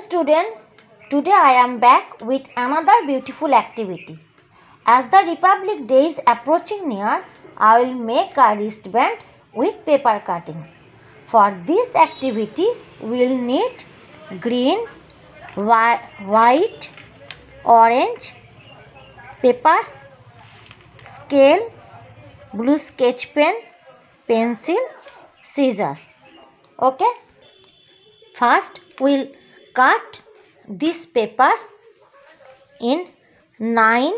students, today I am back with another beautiful activity. As the Republic Day is approaching near, I will make a wristband with paper cuttings. For this activity, we will need green, white, orange papers, scale, blue sketch pen, pencil, scissors. Okay. First, we'll cut these papers in 9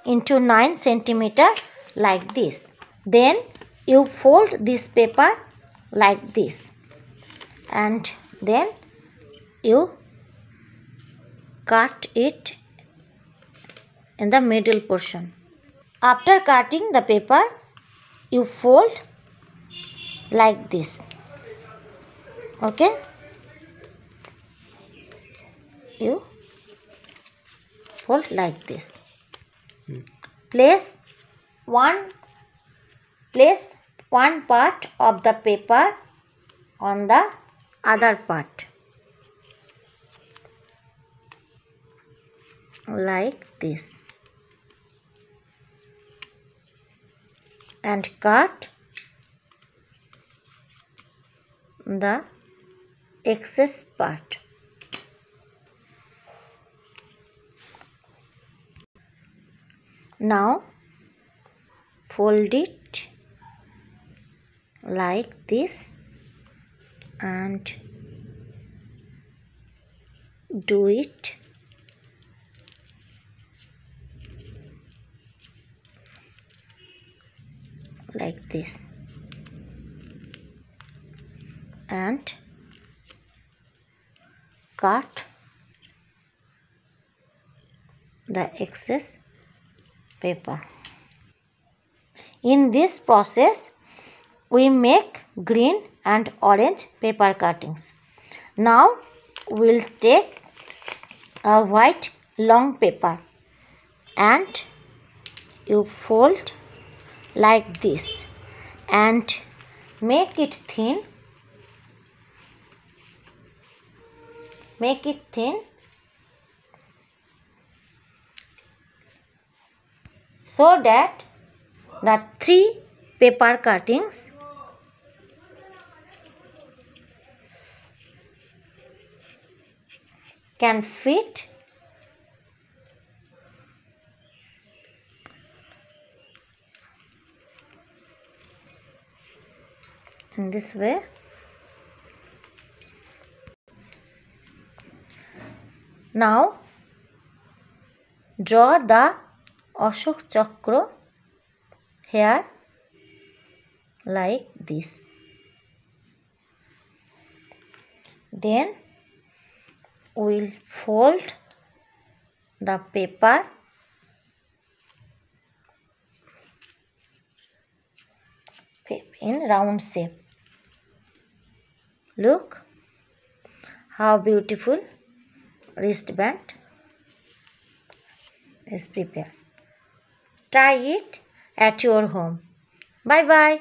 into 9 centimeter like this. Then you fold this paper like this, and then you cut it in the middle portion. After cutting the paper, you fold like this. Okay, you fold like this. Place one part of the paper on the other part like this, and cut the excess part. Now fold it like this and do it like this, and cut the excess paper. In this process, we make green and orange paper cuttings. Now we'll take a white long paper and you fold like this and make it thin. Make it thin so that the 3 paper cuttings can fit in this way. Now draw the Ashok Chakra here like this. Then we'll fold the paper in round shape. Look how beautiful wristband is prepared. Try it at your home. Bye bye.